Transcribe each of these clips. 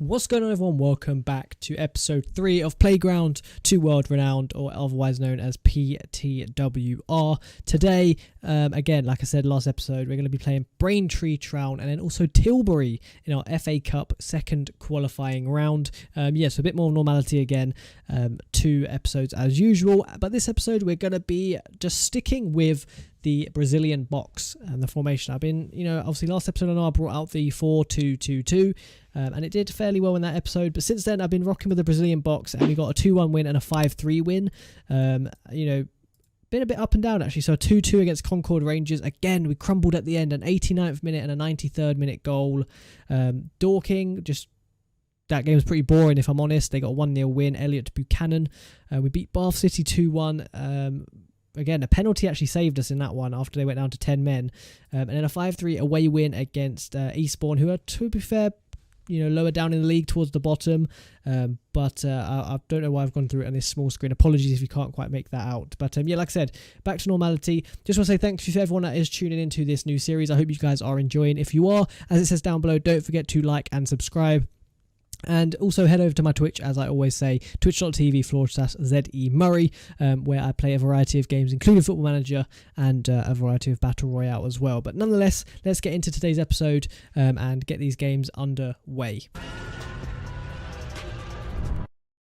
What's going on, everyone? Welcome back to episode 3 of Playground to World Renowned, or otherwise known as PTWR. Today, again, like I said last episode, we're going to be playing Braintree, Trown, and then also Tilbury in our FA Cup second qualifying round. So a bit more normality again, 2 episodes as usual. But this episode, we're going to be just sticking with the Brazilian box and the formation. I've been, obviously last episode I know I brought out the 4-2-2-2, and it did fairly well in that episode, but since then I've been rocking with the Brazilian box, and we got a 2-1 win and a 5-3 win. Been a bit up and down actually. So a 2-2 against Concord Rangers. Again, we crumbled at the end, an 89th minute and a 93rd minute goal. Dorking, that game was pretty boring if I'm honest. They got a 1-0 win, Elliot Buchanan. We beat Bath City 2-1. Again, a penalty actually saved us in that one after they went down to 10 men. And then a 5-3 away win against Eastbourne, who are, to be fair, lower down in the league towards the bottom. But I don't know why I've gone through it on this small screen. Apologies if you can't quite make that out. But like I said, back to normality. Just want to say thank you to everyone that is tuning into this new series. I hope you guys are enjoying. If you are, as it says down below, don't forget to like and subscribe. And also head over to my Twitch, as I always say, twitch.tv/ZE Murray, where I play a variety of games, including Football Manager and a variety of Battle Royale as well. But nonetheless, let's get into today's episode and get these games underway.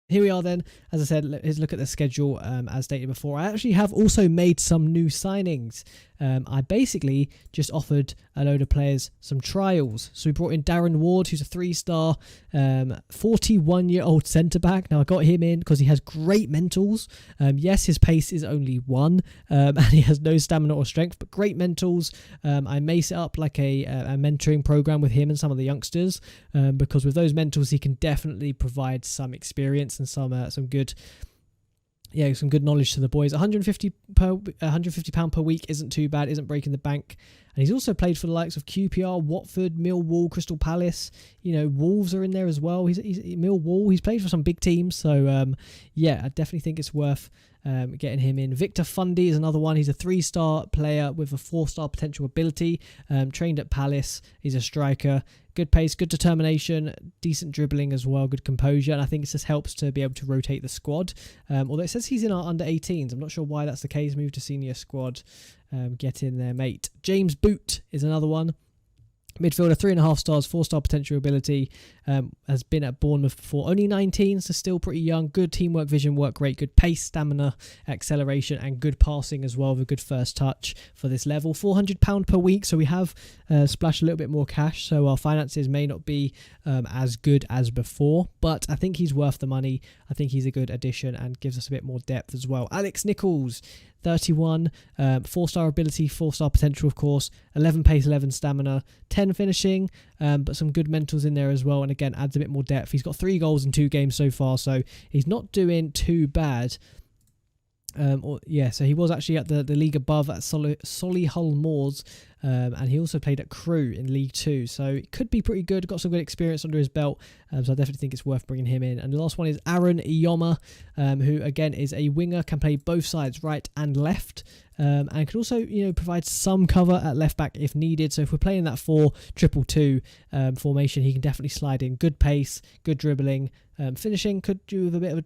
Here we are then. As I said, let's look at the schedule as stated before. I actually have also made some new signings. I basically just offered a load of players some trials. So we brought in Darren Ward, who's a 3-star, 41-year-old centre-back. Now I got him in because he has great mentals. Yes, his pace is only 1, and he has no stamina or strength, but great mentals. I may set up like a mentoring program with him and some of the youngsters, because with those mentals, he can definitely provide some experience and some good knowledge to the boys. £150 per week isn't too bad, isn't breaking the bank. And he's also played for the likes of QPR, Watford, Millwall, Crystal Palace. Wolves are in there as well. He's Millwall. He's played for some big teams. So, I definitely think it's worth getting him in. Viktor Fundy is another one. He's a 3-star player with a 4-star potential ability. Trained at Palace. He's a striker. Good pace, good determination, decent dribbling as well, good composure. And I think it just helps to be able to rotate the squad. Although it says he's in our under-18s. I'm not sure why that's the case. Move to senior squad. Get in there, mate. James Boot is another one. Midfielder, 3.5 stars, 4-star potential ability. Has been at Bournemouth before. Only 19, so still pretty young. Good teamwork, vision, work rate, good pace, stamina, acceleration, and good passing as well with a good first touch for this level. £400 per week, so we have splashed a little bit more cash, so our finances may not be as good as before, but I think he's worth the money. I think he's a good addition and gives us a bit more depth as well. Alex Nichols, 31, 4-star ability, 4-star potential, of course, 11 pace, 11 stamina, 10 finishing, but some good mentals in there as well, and again adds a bit more depth. He's got 3 goals in 2 games so far, so he's not doing too bad. So he was actually at the league above at Solihull Moors, and he also played at Crewe in League 2, so it could be pretty good. Got some good experience under his belt, so I definitely think it's worth bringing him in. And the last one is Aron Yama, who again is a winger, can play both sides, right and left, and can also provide some cover at left back if needed. So if we're playing that 4-2-2 formation, he can definitely slide in. Good pace, good dribbling. Finishing could do with a bit of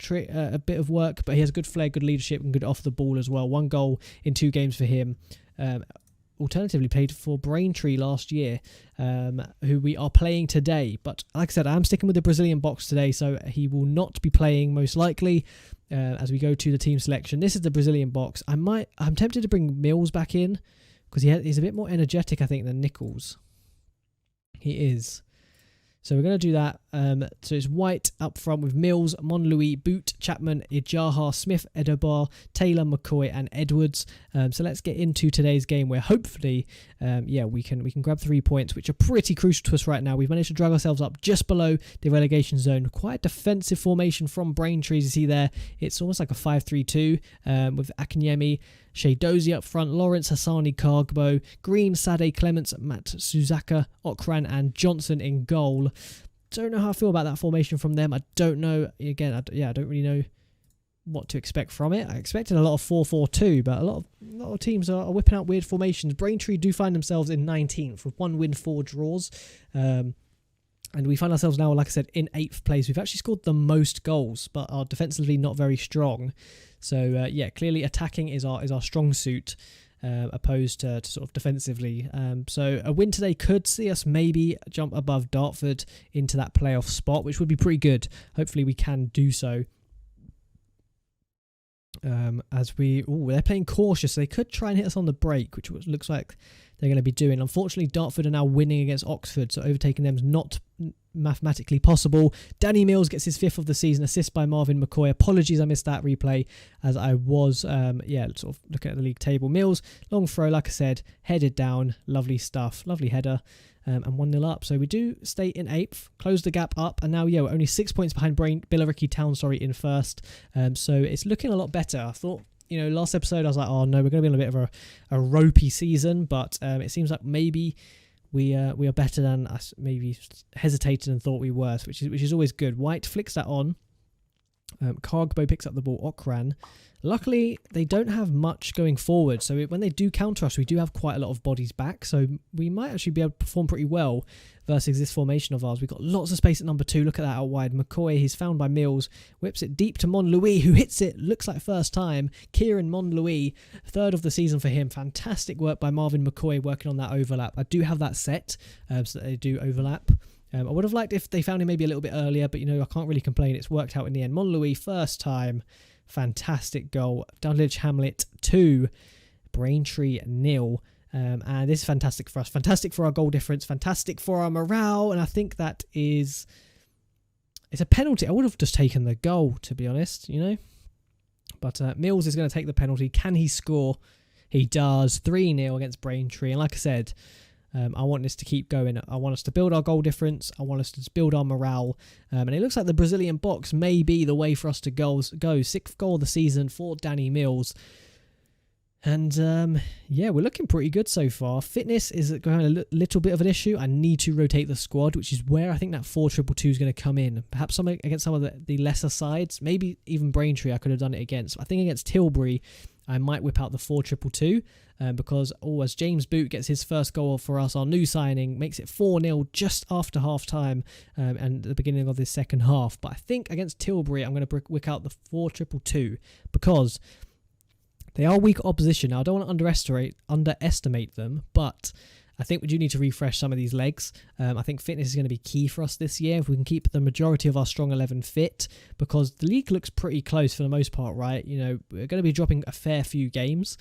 a bit of work, but he has good flair, good leadership, and good off the ball as well. 1 goal in 2 games for him. Alternatively played for Braintree last year, who we are playing today. But like I said, I'm sticking with the Brazilian box today, so he will not be playing most likely as we go to the team selection. This is the Brazilian box. I'm tempted to bring Mills back in because he's a bit more energetic, I think, than Nichols. He is. So we're going to do that. So it's White up front with Mills, Monlouis, Boot, Chapman, Ijaha, Smith, Edobar, Taylor, McCoy, and Edwards. So let's get into today's game where hopefully, we can grab 3 points, which are pretty crucial to us right now. We've managed to drag ourselves up just below the relegation zone. Quite a defensive formation from Braintree, as you see there. It's almost like a 5-3-2 with Akinyemi, Shea Dozie up front, Lawrence, Hassani, Cargbo, Green, Sade, Clements, Matt, Suzaka, Okran, and Johnson in goal. Don't know how I feel about that formation from them. I don't know. Again, I don't really know what to expect from it. I expected a lot of 4-4-2, but a lot of teams are whipping out weird formations. Braintree do find themselves in 19th with 1 win, 4 draws. And we find ourselves now, like I said, in 8th place. We've actually scored the most goals, but are defensively not very strong. So, clearly attacking is our strong suit, opposed to sort of defensively. So a win today could see us maybe jump above Dartford into that playoff spot, which would be pretty good. Hopefully we can do so. They're playing cautious, so they could try and hit us on the break, which looks like they're going to be doing. Unfortunately, Dartford are now winning against Oxford, so overtaking them is not mathematically possible. Danny Mills gets his 5th of the season, assist by Marvin McCoy. Apologies, I missed that replay as I was, sort of looking at the league table. Mills, long throw, like I said, headed down, lovely stuff, lovely header. And 1-0 up. So we do stay in 8th, close the gap up, and now, we're only 6 points behind Billericay Town, in 1st. So it's looking a lot better. I thought, last episode I was like, oh no, we're going to be on a bit of a ropey season, but it seems like maybe we are better than us maybe hesitated and thought we were, which is always good. White flicks that on. Cargbo picks up the ball. Okran. Luckily, they don't have much going forward, so when they do counter us, we do have quite a lot of bodies back, so we might actually be able to perform pretty well versus this formation of ours. We've got lots of space at number 2. Look at that out wide. McCoy, he's found by Mills, whips it deep to Monlouis, who hits it, looks like first time. Kieran Monlouis, 3rd of the season for him. Fantastic work by Marvin McCoy working on that overlap. I do have that set, so that they do overlap. I would have liked if they found him maybe a little bit earlier, but I can't really complain. It's worked out in the end. Monlouis, first time. Fantastic goal. Dulwich Hamlet 2, Braintree 0. And this is fantastic for us. Fantastic for our goal difference. Fantastic for our morale. And I think it's a penalty. I would have just taken the goal, to be honest, But Mills is going to take the penalty. Can he score? He does. 3-0 against Braintree. And like I said, I want this to keep going. I want us to build our goal difference. I want us to build our morale. And it looks like the Brazilian box may be the way for us to go. 6th goal of the season for Danny Mills. And we're looking pretty good so far. Fitness is going a little bit of an issue. I need to rotate the squad, which is where I think that 4-2-2 is going to come in. Perhaps against some of the lesser sides. Maybe even Braintree I could have done it against. I think against Tilbury, I might whip out the 4-2-2 because as James Boot gets his first goal for us, our new signing, makes it 4-0 just after half-time and the beginning of this second half. But I think against Tilbury, I'm going to whip out the 4-2-2 because they are weak opposition. Now, I don't want to underestimate them, but I think we do need to refresh some of these legs. I think fitness is going to be key for us this year if we can keep the majority of our strong 11 fit, because the league looks pretty close for the most part, right? We're going to be dropping a fair few games,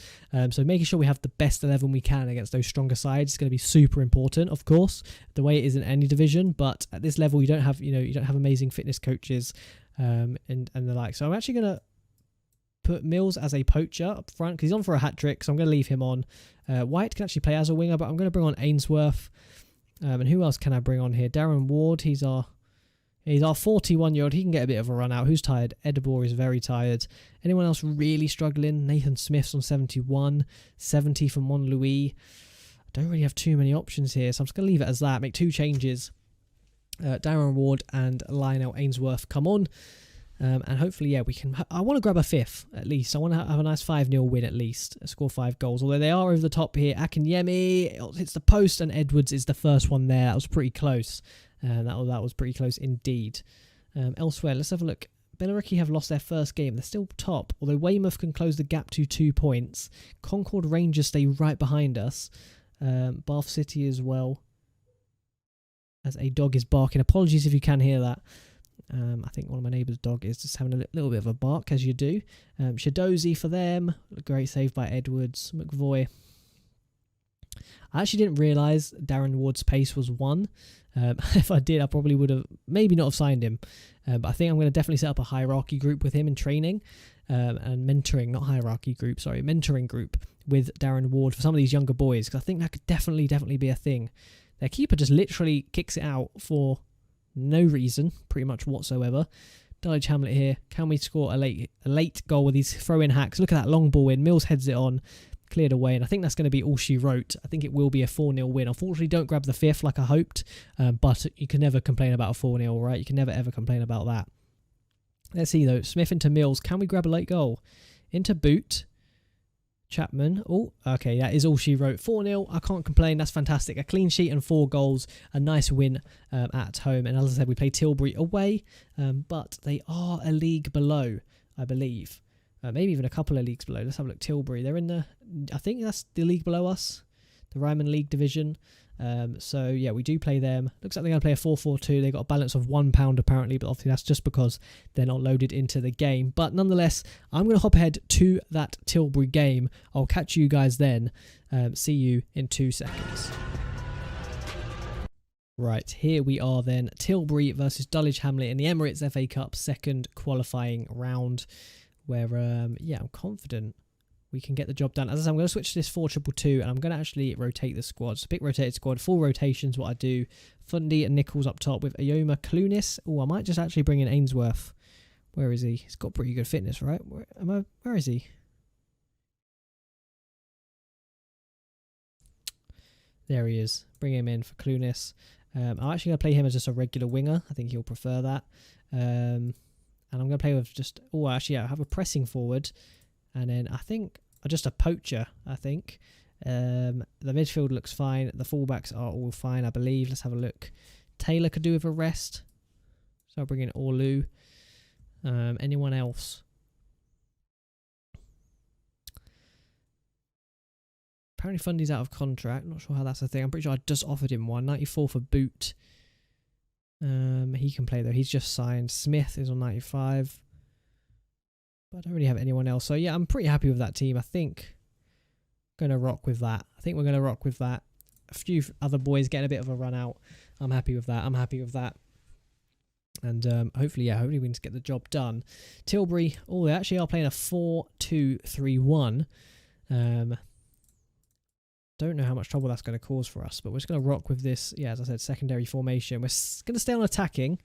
so making sure we have the best 11 we can against those stronger sides is going to be super important, of course, the way it is in any division. But at this level, you don't have amazing fitness coaches and the like. So I'm actually going to put Mills as a poacher up front because he's on for a hat-trick, so I'm going to leave him on. White can actually play as a winger, but I'm going to bring on Ainsworth. And who else can I bring on here? Darren Ward, he's our 41-year-old. He can get a bit of a run out. Who's tired? Edibor is very tired. Anyone else really struggling? Nathan Smith's on 71. 70 for Monlouis. I don't really have too many options here, so I'm just going to leave it as that. Make 2 changes. Darren Ward and Lionel Ainsworth come on. And hopefully, we can. I want to grab a 5th at least. I want to have a nice 5-0 win at least. Score 5 goals. Although they are over the top here. Akinyemi hits the post, and Edwards is the first one there. That was pretty close. That was pretty close indeed. Elsewhere, let's have a look. Billericay have lost their first game. They're still top, although Weymouth can close the gap to 2 points. Concord Rangers stay right behind us. Bath City as well. As a dog is barking. Apologies if you can hear that. I think one of my neighbour's dog is just having a little bit of a bark, as you do. Shadozy for them. Great save by Edwards. McVoy. I actually didn't realise Darren Ward's pace was 1. If I did, I probably would have maybe not have signed him. But I think I'm going to definitely set up a hierarchy group with him in training and mentoring, not hierarchy group, sorry, mentoring group with Darren Ward for some of these younger boys, because I think that could definitely be a thing. Their keeper just literally kicks it out for no reason, pretty much whatsoever. Dulwich Hamlet here. Can we score a late goal with these throw-in hacks? Look at that long ball in. Mills heads it on. Cleared away, and I think that's going to be all she wrote. I think it will be a 4-0 win. Unfortunately, don't grab the 5th like I hoped, but you can never complain about a 4-0, right? You can never ever complain about that. Let's see though. Smith into Mills. Can we grab a late goal? Into Boot. Chapman. Oh, okay, that is all she wrote. 4-0. I can't complain. That's fantastic. A clean sheet and 4 goals. A nice win at home. And as I said, we play Tilbury away, but they are a league below, I believe. Maybe even a couple of leagues below. Let's have a look. Tilbury. They're in the, I think that's the league below us, the Ryman League Division. So yeah, we do play them. Looks like they're going to play a 4-4-2. They got a balance of £1 apparently, but obviously that's just because they're not loaded into the game. But nonetheless, I'm going to hop ahead to that Tilbury game. I'll catch you guys then. See you in 2 seconds. Right, here we are then. Tilbury versus Dulwich Hamlet in the Emirates FA Cup second qualifying round, where yeah, I'm confident we can get the job done. As I said, I'm going to switch to this 4-2-2, and I'm going to actually rotate the squad. So, big rotated squad, full rotations, what I do. Fundy and Nichols up top with Ayoma Clunis. Oh, I might just actually bring in Ainsworth. Where is he? He's got pretty good fitness, right? Where is he? There he is. Bring him in for Clunis. I'm actually going to play him as just a regular winger. I think he'll prefer that. And I'm going to play with just... Oh, actually, yeah, I have a pressing forward. And then I think just a poacher, I think. The midfield looks fine. The fullbacks are all fine, I believe. Let's have a look. Taylor could do with a rest. So I'll bring in Orlu. Anyone else? Apparently Fundy's out of contract. Not sure how that's a thing. I'm pretty sure I just offered him one. 94 for boot. He can play though. He's just signed. Smith is on 95. But I don't really have anyone else. So yeah, I'm pretty happy with that team. I think I'm going to rock with that. A few other boys getting a bit of a run out. I'm happy with that. And hopefully we can just get the job done. Tilbury, oh, they actually are playing a 4-2-3-1. Don't know how much trouble that's going to cause for us, but we're just going to rock with this, yeah, as I said, secondary formation. We're going to stay on attacking.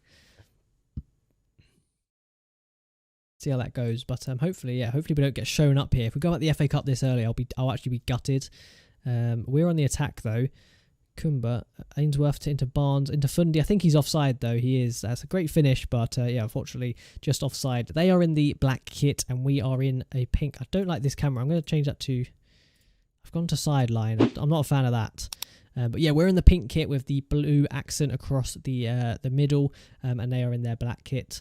See how that goes, but hopefully we don't get shown up here. If we go at the FA Cup this early, I'll actually be gutted. We're on the attack though. Kumba, Ainsworth into Barnes, into Fundy. I think he's offside though. He is. That's a great finish, but yeah, unfortunately, just offside. They are in the black kit, and we are in a pink. I don't like this camera. I'm going to change that to. I've gone to sideline. I'm not a fan of that. But yeah, we're in the pink kit with the blue accent across the middle, and they are in their black kit.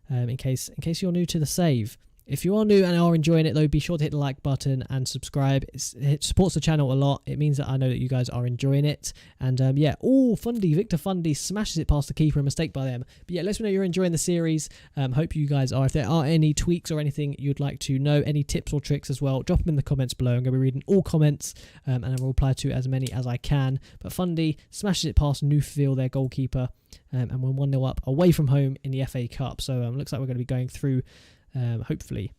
In case you're new to the save. If you are new and are enjoying it though, be sure to hit the like button and subscribe. It supports the channel a lot. It means that I know that you guys are enjoying it. And yeah, Viktor Fundy smashes it past the keeper, a mistake by them. But yeah, let me know you're enjoying the series. Hope you guys are. If there are any tweaks or anything you'd like to know, any tips or tricks as well, drop them in the comments below. I'm going to be reading all comments, and I will reply to as many as I can. But Fundy smashes it past Newfield, their goalkeeper, and we're 1-0 up away from home in the FA Cup. So looks like we're going to be going through, hopefully,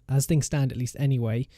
as things stand at least anyway.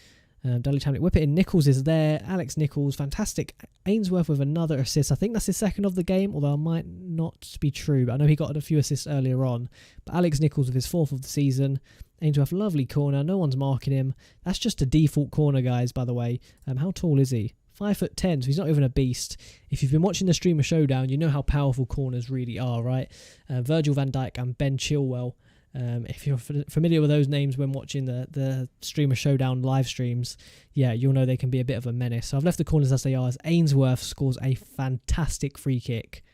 Dulwich Hamlet whip it in. Nichols is there. Alex Nichols, fantastic. Ainsworth with another assist. I think that's his second of the game, although it might not be true. But I know he got a few assists earlier on. But Alex Nichols with his 4th of the season. Ainsworth, lovely corner. No one's marking him. That's just a default corner, guys, by the way. How tall is he? 5'10", so he's not even a beast. If you've been watching the Streamer Showdown, you know how powerful corners really are, right? Virgil van Dijk and Ben Chilwell. If you're familiar with those names when watching the Streamer Showdown live streams, yeah, you'll know they can be a bit of a menace. So I've left the corners as they are, as Ainsworth scores a fantastic free kick.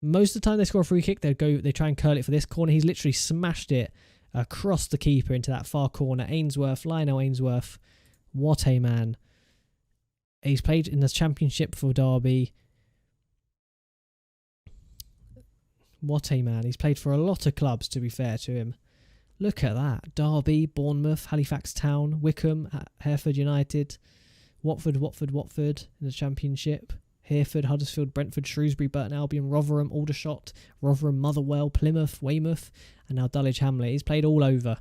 Most of the time they score a free kick, they try and curl it for this corner. He's literally smashed it across the keeper into that far corner. Lionel Ainsworth, what a man. He's played in the Championship for Derby. What a man. He's played for a lot of clubs, to be fair to him. Look at that. Derby, Bournemouth, Halifax Town, Wickham, Hereford United, Watford in the Championship, Hereford, Huddersfield, Brentford, Shrewsbury, Burton Albion, Rotherham, Aldershot, Rotherham, Motherwell, Plymouth, Weymouth, and now Dulwich Hamlet. He's played all over.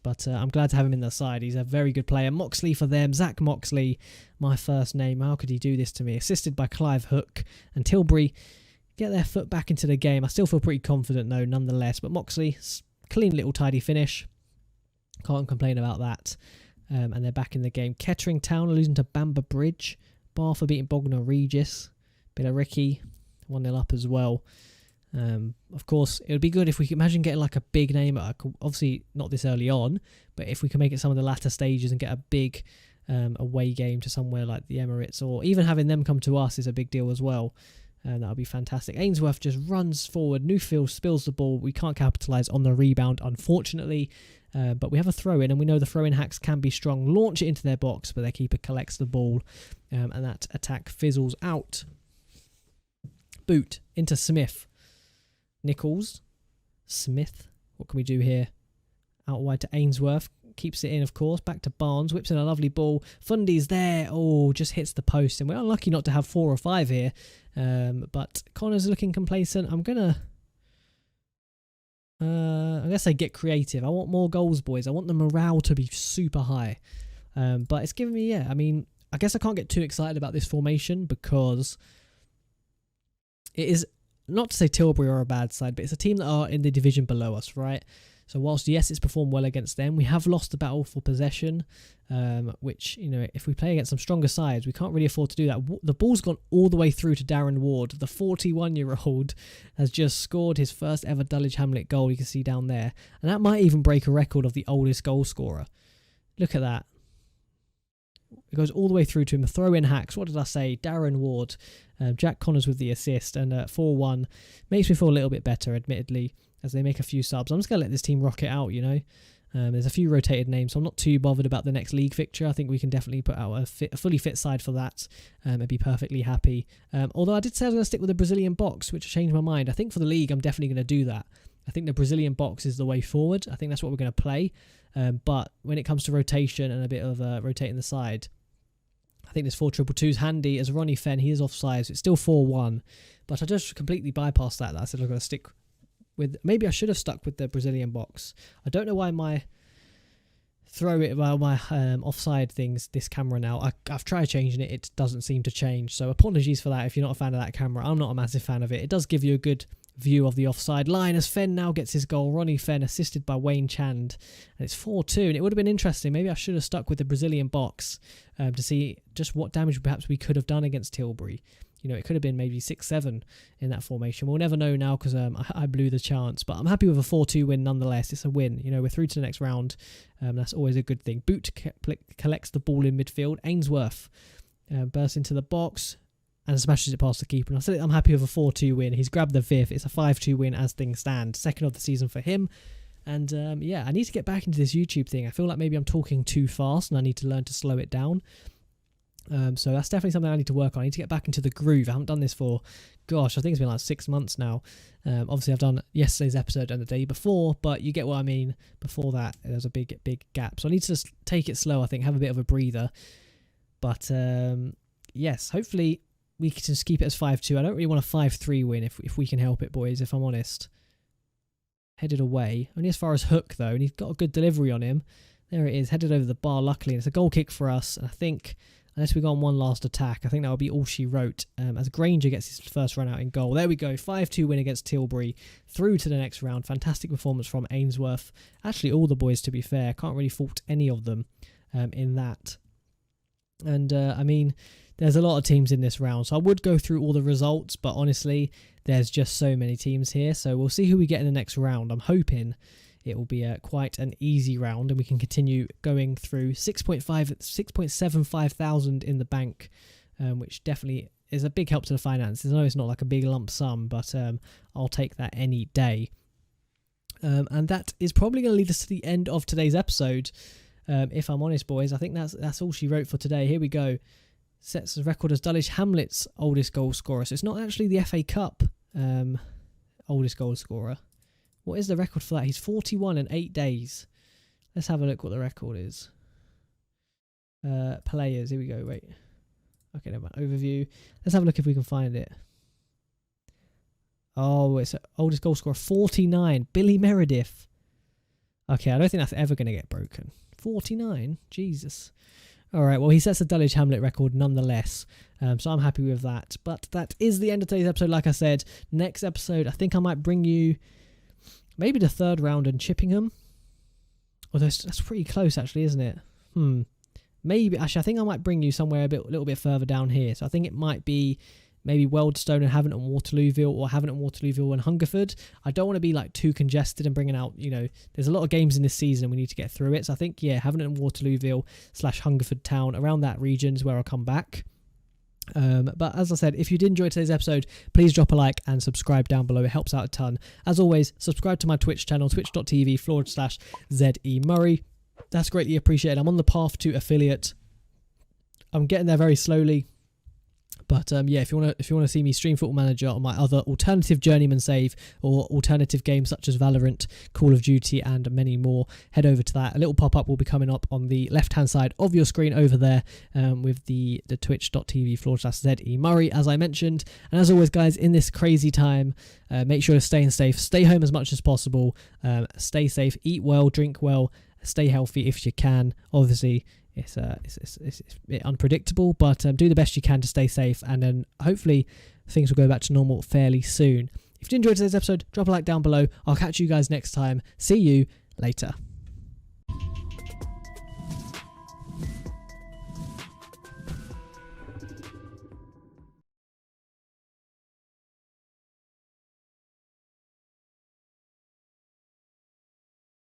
But I'm glad to have him in the side. He's a very good player. Moxley for them. Zach Moxley, my first name. How could he do this to me? Assisted by Clive Hook. And Tilbury get their foot back into the game. I still feel pretty confident, though, nonetheless. But Moxley, clean little tidy finish. Can't complain about that. And they're back in the game. Kettering Town losing to Bamber Bridge. Barford beating Bognor Regis. Billericay 1-0 up as well. Of course, it would be good if we could imagine getting like a big name, obviously not this early on, but if we can make it some of the latter stages and get a big away game to somewhere like the Emirates, or even having them come to us is a big deal as well. That would be fantastic. Ainsworth just runs forward. Newfield spills the ball. We can't capitalise on the rebound, unfortunately. But we have a throw-in, and we know the throw-in hacks can be strong. Launch it into their box, but their keeper collects the ball, and that attack fizzles out. Boot into Smith. Nichols. Smith. What can we do here? Out wide to Ainsworth. Keeps it in, of course. Back to Barnes. Whips in a lovely ball. Fundy's there. Oh, just hits the post. And we're unlucky not to have 4 or 5 here. But Connor's looking complacent. I'm going to say get creative. I want more goals, boys. I want the morale to be super high. But it's giving me, I mean, I guess I can't get too excited about this formation because it is, not to say Tilbury are a bad side, but it's a team that are in the division below us, right? So whilst, yes, it's performed well against them, we have lost the battle for possession, which, you know, if we play against some stronger sides, we can't really afford to do that. The ball's gone all the way through to Darren Ward. The 41-year-old has just scored his first ever Dulwich Hamlet goal, you can see down there. And that might even break a record of the oldest goal scorer. Look at that. It goes all the way through to him. A throw-in hacks. What did I say? Darren Ward. Jack Connors with the assist. And 4-1 makes me feel a little bit better, admittedly, as they make a few subs. I'm just going to let this team rock it out, you know. There's a few rotated names, so I'm not too bothered about the next league fixture. I think we can definitely put out a fully fit side for that and be perfectly happy. Although I did say I was going to stick with the Brazilian box, which changed my mind. I think for the league, I'm definitely going to do that. I think the Brazilian box is the way forward. I think that's what we're going to play. But when it comes to rotation and a bit of rotating the side, I think this 4-2-2 is handy. As Ronnie Fenn, he is offside, so it's still 4-1. But I just completely bypassed that. I said I'm going to stick with, maybe I should have stuck with the Brazilian box. I don't know why my offside things, this camera now, I've tried changing it, it doesn't seem to change. So apologies for that if you're not a fan of that camera. I'm not a massive fan of it. It does give you a good view of the offside line as Fenn now gets his goal. Ronnie Fenn assisted by Wayne Chand, and it's 4-2. And it would have been interesting. Maybe I should have stuck with the Brazilian box to see just what damage perhaps we could have done against Tilbury. You know, it could have been maybe 6-7 in that formation. We'll never know now because I blew the chance. But I'm happy with a 4-2 win nonetheless. It's a win. You know, we're through to the next round. That's always a good thing. Boot collects the ball in midfield. Ainsworth bursts into the box and smashes it past the keeper. And I said I'm happy with a 4-2 win. He's grabbed the 5th. It's a 5-2 win as things stand. Second of the season for him. And yeah, I need to get back into this YouTube thing. I feel like maybe I'm talking too fast and I need to learn to slow it down. So that's definitely something I need to work on. I need to get back into the groove. I haven't done this for, gosh, I think it's been like 6 months now. Obviously, I've done yesterday's episode and the day before, but you get what I mean. Before that, there's a big gap. So I need to just take it slow, I think, have a bit of a breather. But yes, hopefully we can just keep it as 5-2. I don't really want a 5-3 win if we can help it, boys, if I'm honest. Headed away. Only as far as Hook, though, and he's got a good delivery on him. There it is, headed over the bar, luckily. And it's a goal kick for us, and I think, unless we go on one last attack, I think that will be all she wrote. As Granger gets his first run out in goal. There we go, 5-2 win against Tilbury. Through to the next round. Fantastic performance from Ainsworth. Actually, all the boys, to be fair. Can't really fault any of them in that. And, I mean, there's a lot of teams in this round. So I would go through all the results, but honestly, there's just so many teams here. So we'll see who we get in the next round. I'm hoping it will be quite an easy round and we can continue going through 6.75 thousand in the bank, which definitely is a big help to the finances. I know it's not like a big lump sum, but I'll take that any day. And that is probably going to lead us to the end of today's episode. If I'm honest, boys, I think that's all she wrote for today. Here we go. Sets the record as Dulwich Hamlet's oldest goal scorer. So it's not actually the FA Cup oldest goal scorer. What is the record for that? He's 41 in 8 days. Let's have a look what the record is. Players. Here we go. Wait. Okay, never mind. Overview. Let's have a look if we can find it. Oh, it's oldest goal scorer, 49. Billy Meredith. Okay, I don't think that's ever going to get broken. 49? Jesus. All right, well, he sets the Dulwich Hamlet record nonetheless, so I'm happy with that. But that is the end of today's episode, like I said. Next episode, I think I might bring you maybe the third round in Chippingham. Although that's pretty close, actually, isn't it? Maybe, actually, I think I might bring you somewhere a little bit further down here. So I think it might be maybe Wealdstone and Havant and Waterlooville, or Havant and Waterlooville and Hungerford. I don't want to be like too congested and bringing out, there's a lot of games in this season, we need to get through it. So I think, Havant and Waterlooville / Hungerford Town, around that region is where I'll come back. But as I said, if you did enjoy today's episode, please drop a like and subscribe down below. It helps out a ton. As always, subscribe to my Twitch channel, twitch.tv/ZE Murray. That's greatly appreciated. I'm on the path to affiliate. I'm getting there very slowly. But if you want to see me stream Football Manager on my other alternative Journeyman save or alternative games such as Valorant, Call of Duty and many more, head over to that. A little pop-up will be coming up on the left-hand side of your screen over there with the twitch.tv/ZE Murray, as I mentioned. And as always, guys, in this crazy time, make sure to stay safe. Stay home as much as possible. Stay safe. Eat well. Drink well. Stay healthy if you can. Obviously, it's a bit unpredictable, but do the best you can to stay safe, and then hopefully things will go back to normal fairly soon. If you enjoyed today's episode, drop a like down below. I'll catch you guys next time. See you later.